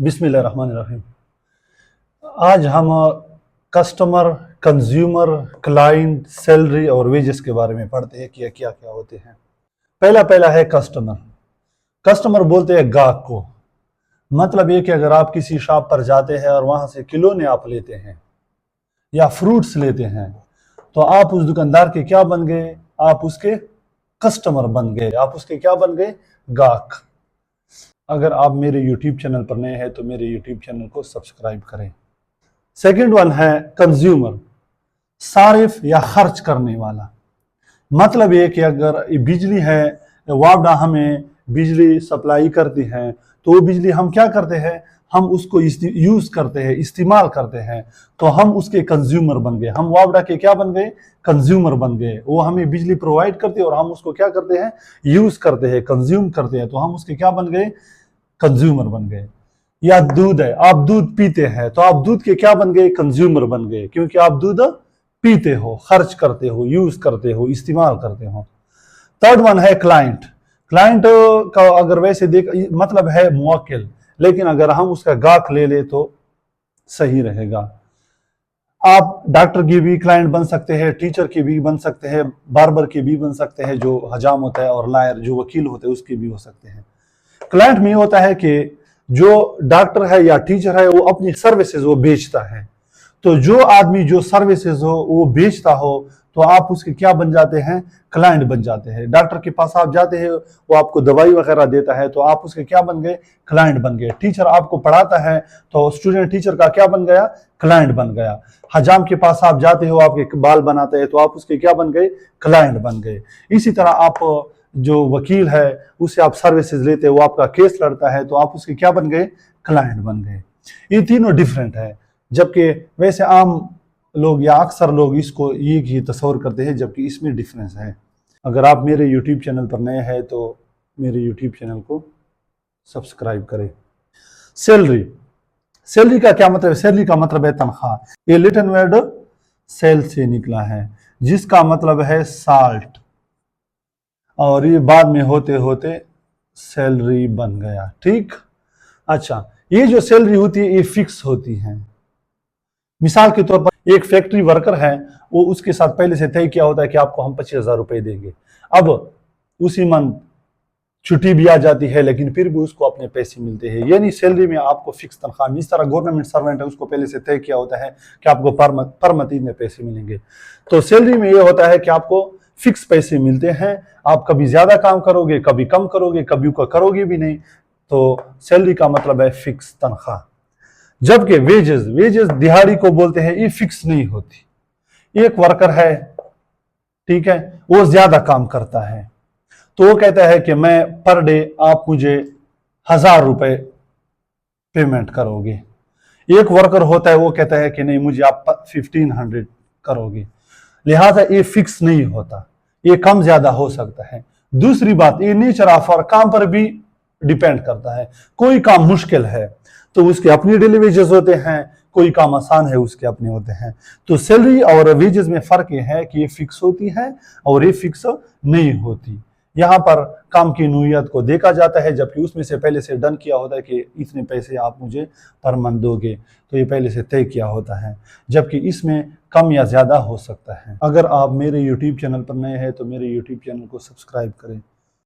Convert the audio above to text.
बिस्मिल्लाहिर्रहमानिर्रहीम। आज हम कस्टमर, कंज्यूमर, क्लाइंट, सैलरी और वेजेस के बारे में पढ़ते हैं कि क्या क्या होते हैं। पहला है कस्टमर। कस्टमर बोलते हैं गाहक को। मतलब ये कि अगर आप किसी शॉप पर जाते हैं और वहां से खिलौने आप लेते हैं या फ्रूट्स लेते हैं तो आप उस दुकानदार के क्या बन गए? आप उसके कस्टमर बन गए। आप उसके क्या बन गए? गाहक। अगर आप मेरे YouTube चैनल पर नए हैं तो मेरे YouTube चैनल को सब्सक्राइब करें। सेकंड वन है कंज्यूमर, सारिफ या खर्च करने वाला। मतलब ये कि अगर बिजली है, वापडा हमें बिजली सप्लाई करती है तो वो बिजली हम क्या करते हैं? हम उसको यूज करते हैं, इस्तेमाल करते हैं, तो हम उसके कंज्यूमर बन गए। हम वापडा के क्या बन गए? कंज्यूमर बन गए। वो हमें बिजली प्रोवाइड करती है और हम उसको क्या करते हैं? यूज करते हैं, कंज्यूम करते हैं, तो हम उसके क्या बन गए? कंज्यूमर बन गए। या दूध है, आप दूध पीते हैं तो आप दूध के क्या बन गए? कंज्यूमर बन गए, क्योंकि आप दूध पीते हो, खर्च करते हो, यूज करते हो, इस्तेमाल करते हो। थर्ड वन है क्लाइंट। क्लाइंट का अगर वैसे देख मतलब है मुवक्किल, लेकिन अगर हम उसका गाहक ले ले तो सही रहेगा। आप डॉक्टर की भी क्लाइंट बन सकते हैं, टीचर की भी बन सकते हैं, बार्बर की भी बन सकते हैं जो हजाम होता है, और लायर जो वकील होते हैं उसके भी हो सकते हैं। क्लाइंट में होता है कि जो डॉक्टर है या टीचर है वो अपनी सर्विसेज वो बेचता है, तो जो आदमी जो सर्विसेज हो वो बेचता हो तो आप उसके क्या बन जाते हैं? क्लाइंट बन जाते हैं। डॉक्टर के पास आप जाते हैं, वो आपको दवाई वगैरह देता है तो आप उसके क्या बन गए? क्लाइंट बन गए। टीचर आपको पढ़ाता है तो स्टूडेंट टीचर का क्या बन गया? क्लाइंट बन गया। हजाम के पास आप जाते हो, आपके बाल बनाते हैं तो आप उसके क्या बन गए? क्लाइंट बन गए। इसी तरह आप जो वकील है उससे आप सर्विसेज लेते हो, वो आपका केस लड़ता है तो आप उसके क्या बन गए? क्लाइंट बन गए। ये तीनों डिफरेंट है, जबकि वैसे आम लोग या अक्सर लोग इसको एक ही तस्वर करते हैं, जबकि इसमें डिफरेंस है। अगर आप मेरे YouTube चैनल पर नए हैं तो मेरे YouTube चैनल को सब्सक्राइब करें। सैलरी। सैलरी का क्या मतलब है? सैलरी का मतलब है तनख्वाह। ये लिटन वर्ड सेल से निकला है जिसका मतलब है साल्ट, और ये बाद में होते होते सैलरी बन गया। ठीक। अच्छा, ये जो सैलरी होती है ये फिक्स होती है। मिसाल के तौर पर एक फैक्ट्री वर्कर है, वो उसके साथ पहले से तय किया होता है कि आपको हम 25,000 रुपए देंगे। अब उसी मंथ छुट्टी भी आ जाती है लेकिन फिर भी उसको अपने पैसे मिलते हैं। यानी सैलरी में आपको फिक्स तनख्वाह, इस तरह गवर्नमेंट सर्वेंट है उसको पहले से तय किया होता है कि आपको पर मंथ इतने पैसे मिलेंगे। तो सैलरी में ये होता है कि आपको फिक्स पैसे मिलते हैं। आप कभी ज्यादा काम करोगे, कभी कम करोगे, कभी करोगे भी नहीं। तो सैलरी का मतलब है फिक्स तनख्वाह। जबकि वेजेस, वेजेस दिहाड़ी को बोलते हैं, ये फिक्स नहीं होती। एक वर्कर है, ठीक है, वो ज्यादा काम करता है तो वो कहता है कि मैं पर डे आप मुझे 1,000 रुपए पेमेंट करोगे। एक वर्कर होता है वो कहता है कि नहीं मुझे आप 1,500 करोगे। लिहाजा ये फिक्स नहीं होता, ये कम ज्यादा हो सकता है। दूसरी बात, ये नेचर ऑफ और काम पर भी डिपेंड करता है। कोई काम मुश्किल है तो उसके अपनी डेली वेजेस होते हैं, कोई काम आसान है उसके अपने होते हैं। तो सैलरी और वेजेस में फर्क ये है कि ये फिक्स होती है और ये फिक्स नहीं होती। यहाँ पर काम की नौयत को देखा जाता है, जबकि उसमें से पहले से डन किया होता है कि इतने पैसे आप मुझे पर मंथ दोगे, तो ये पहले से तय किया होता है। जबकि इसमें कम या ज्यादा हो सकता है। अगर आप मेरे YouTube चैनल पर नए हैं तो मेरे YouTube चैनल को सब्सक्राइब करें।